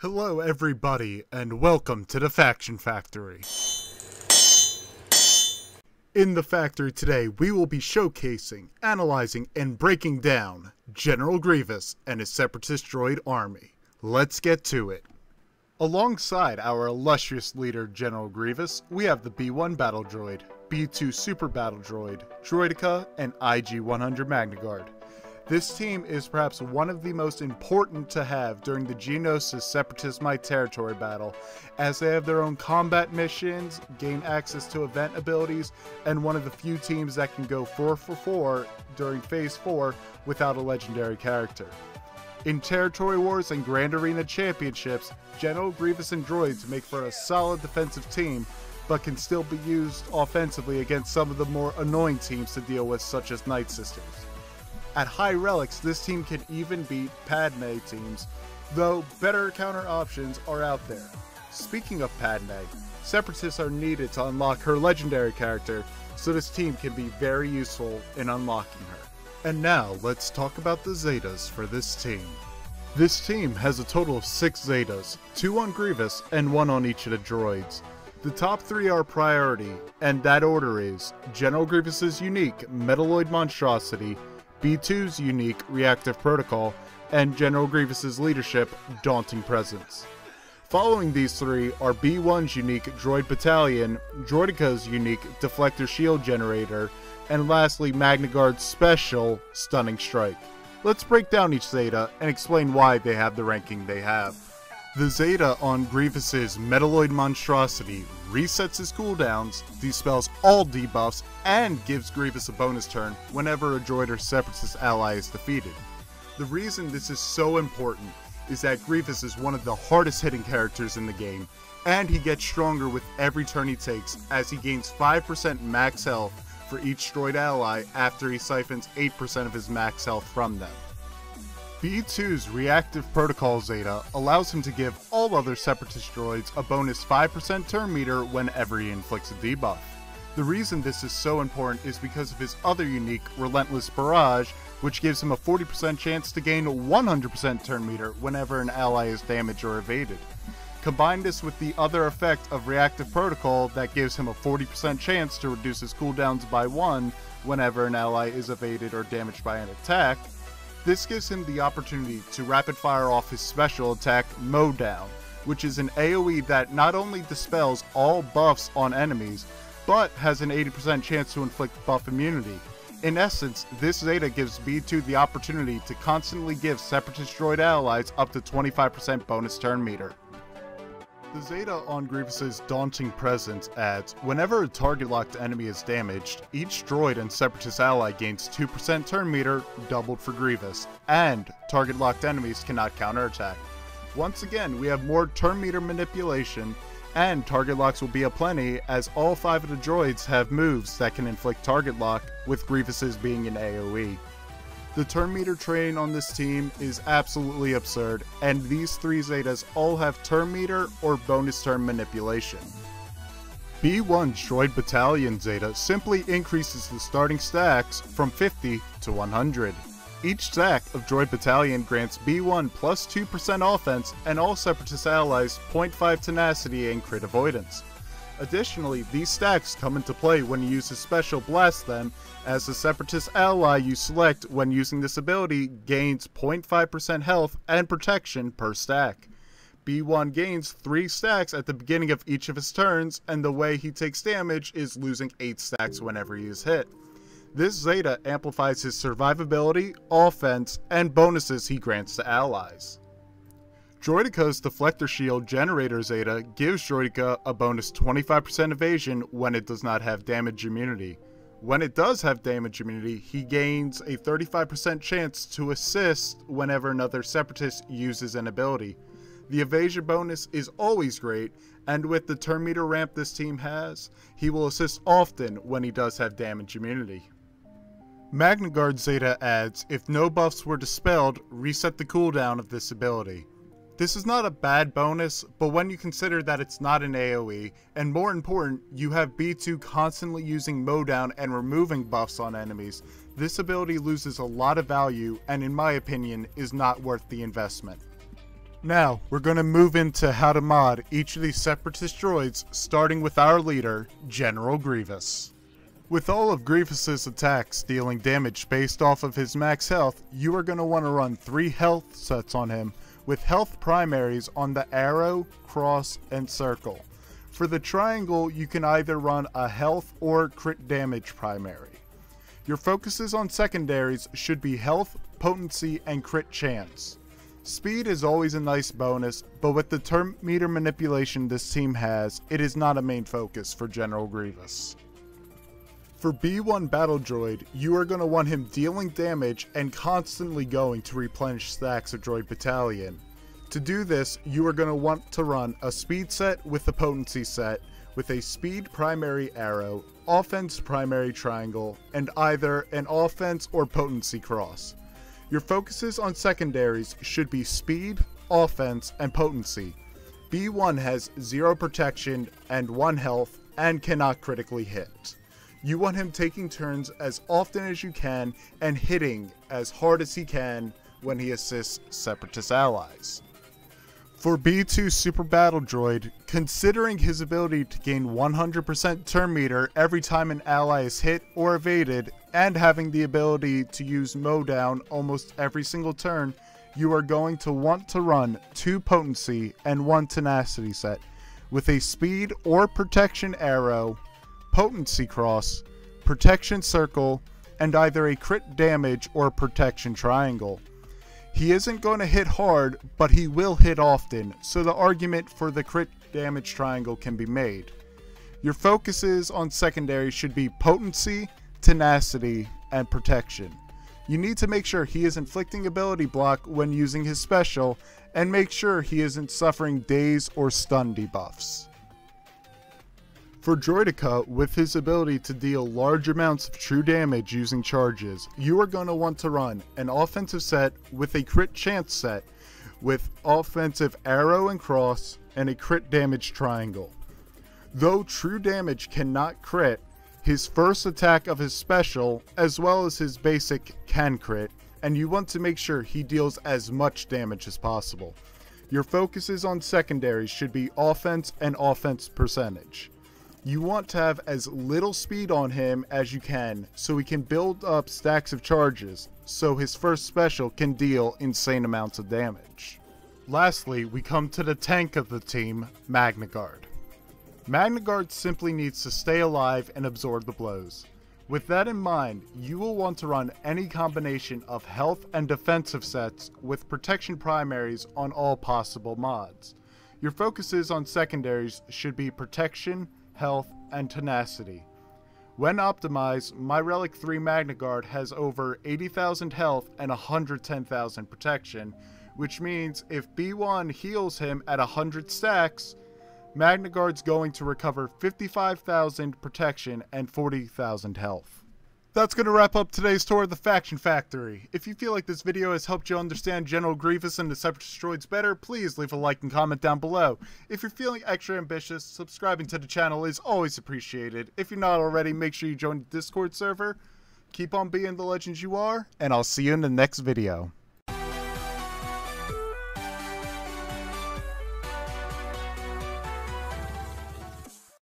Hello everybody, and welcome to the Faction Factory. In the factory today, we will be showcasing, analyzing, and breaking down General Grievious and his Separatist Droid Army. Let's get to it. Alongside our illustrious leader General Grievious, we have the B1 Battle Droid, B2 Super Battle Droid, Droideka, and IG-100 Magna Guard. This team is perhaps one of the most important to have during the Geonosis Separatist My Territory battle, as they have their own combat missions, gain access to event abilities, and one of the few teams that can go 4 for 4 during Phase 4 without a legendary character. In Territory Wars and Grand Arena Championships, General Grievious and Droids make for a solid defensive team, but can still be used offensively against some of the more annoying teams to deal with, such as Night Sisters. At high relics, this team can even beat Padme teams, though better counter options are out there. Speaking of Padme, Separatists are needed to unlock her legendary character, so this team can be very useful in unlocking her. And now, let's talk about the Zetas for this team. This team has a total of 6 Zetas, 2 on Grievious and 1 on each of the droids. The top 3 are priority, and that order is General Grievous's unique Metalloid Monstrosity, B2's unique Reactive Protocol, and General Grievous's leadership, Daunting Presence. Following these 3 are B1's unique Droid Battalion, Droideka's unique Deflector Shield Generator, and lastly Magna Guard's special Stunning Strike. Let's break down each Zeta and explain why they have the ranking they have. The Zeta on Grievous's Metalloid Monstrosity resets his cooldowns, dispels all debuffs, and gives Grievious a bonus turn whenever a droid or Separatist ally is defeated. The reason this is so important is that Grievious is one of the hardest hitting characters in the game, and he gets stronger with every turn he takes as he gains 5% max health for each droid ally after he siphons 8% of his max health from them. B2's Reactive Protocol Zeta allows him to give all other Separatist droids a bonus 5% turn meter whenever he inflicts a debuff. The reason this is so important is because of his other unique Relentless Barrage, which gives him a 40% chance to gain 100% turn meter whenever an ally is damaged or evaded. Combine this with the other effect of Reactive Protocol that gives him a 40% chance to reduce his cooldowns by 1 whenever an ally is evaded or damaged by an attack. This gives him the opportunity to rapid fire off his special attack, Mowdown, which is an AoE that not only dispels all buffs on enemies, but has an 80% chance to inflict buff immunity. In essence, this Zeta gives B2 the opportunity to constantly give Separatist droid allies up to 25% bonus turn meter. The Zeta on Grievous's Daunting Presence adds, whenever a target-locked enemy is damaged, each droid and Separatist ally gains 2% turn meter, doubled for Grievious, and target-locked enemies cannot counterattack. Once again, we have more turn meter manipulation, and target locks will be aplenty as all 5 of the droids have moves that can inflict target lock, with Grievous's being an AoE. The turn meter train on this team is absolutely absurd, and these 3 Zetas all have turn meter or bonus turn manipulation. B1's Droid Battalion Zeta simply increases the starting stacks from 50 to 100. Each stack of Droid Battalion grants B1 plus 2% offense and all Separatist allies 0.5 tenacity and crit avoidance. Additionally, these stacks come into play when you use a special Blast Them, as the Separatist ally you select when using this ability gains 0.5% health and protection per stack. B1 gains 3 stacks at the beginning of each of his turns, and the way he takes damage is losing 8 stacks whenever he is hit. This Zeta amplifies his survivability, offense, and bonuses he grants to allies. Droideka's Deflector Shield Generator Zeta gives Droideka a bonus 25% evasion when it does not have damage immunity. When it does have damage immunity, he gains a 35% chance to assist whenever another Separatist uses an ability. The evasion bonus is always great, and with the turn meter ramp this team has, he will assist often when he does have damage immunity. Magna Guard Zeta adds, if no buffs were dispelled, reset the cooldown of this ability. This is not a bad bonus, but when you consider that it's not an AoE, and more important, you have B2 constantly using Mowdown and removing buffs on enemies, this ability loses a lot of value and in my opinion is not worth the investment. Now, we're going to move into how to mod each of these Separatist droids, starting with our leader, General Grievious. With all of Grievous's attacks dealing damage based off of his max health, you are going to want to run 3 health sets on him, with health primaries on the arrow, cross, and circle. For the triangle, you can either run a health or crit damage primary. Your focuses on secondaries should be health, potency, and crit chance. Speed is always a nice bonus, but with the turn meter manipulation this team has, it is not a main focus for General Grievious. For B1 Battle Droid, you are going to want him dealing damage and constantly going to replenish stacks of Droid Battalion. To do this, you are going to want to run a speed set with a potency set, with a speed primary arrow, offense primary triangle, and either an offense or potency cross. Your focuses on secondaries should be speed, offense, and potency. B1 has 0 protection and 1 health and cannot critically hit. You want him taking turns as often as you can and hitting as hard as he can when he assists Separatist allies. For B2 Super Battle Droid, considering his ability to gain 100% turn meter every time an ally is hit or evaded, and having the ability to use mow down almost every single turn, you are going to want to run 2 potency and 1 tenacity set, with a speed or protection arrow, potency cross, protection circle, and either a crit damage or protection triangle. He isn't going to hit hard, but he will hit often, so the argument for the crit damage triangle can be made. Your focuses on secondary should be potency, tenacity, and protection. You need to make sure he is inflicting ability block when using his special, and make sure he isn't suffering daze or stun debuffs. For Droidica, with his ability to deal large amounts of true damage using charges, you are going to want to run an offensive set with a crit chance set, with offensive arrow and cross, and a crit damage triangle. Though true damage cannot crit, his first attack of his special, as well as his basic, can crit, and you want to make sure he deals as much damage as possible. Your focuses on secondaries should be offense and offense percentage. You want to have as little speed on him as you can, so he can build up stacks of charges, so his first special can deal insane amounts of damage. Lastly, we come to the tank of the team, Magna Guard. Magna Guard simply needs to stay alive and absorb the blows. With that in mind, you will want to run any combination of health and defensive sets with protection primaries on all possible mods. Your focuses on secondaries should be protection, health, and tenacity. When optimized, my Relic 3 Magna Guard has over 80,000 health and 110,000 protection, which means if B1 heals him at 100 stacks, Magna Guard's going to recover 55,000 protection and 40,000 health. That's going to wrap up today's tour of the Faction Factory. If you feel like this video has helped you understand General Grievious and the Separatist droids better, please leave a like and comment down below. If you're feeling extra ambitious, subscribing to the channel is always appreciated. If you're not already, make sure you join the Discord server. Keep on being the legends you are, and I'll see you in the next video.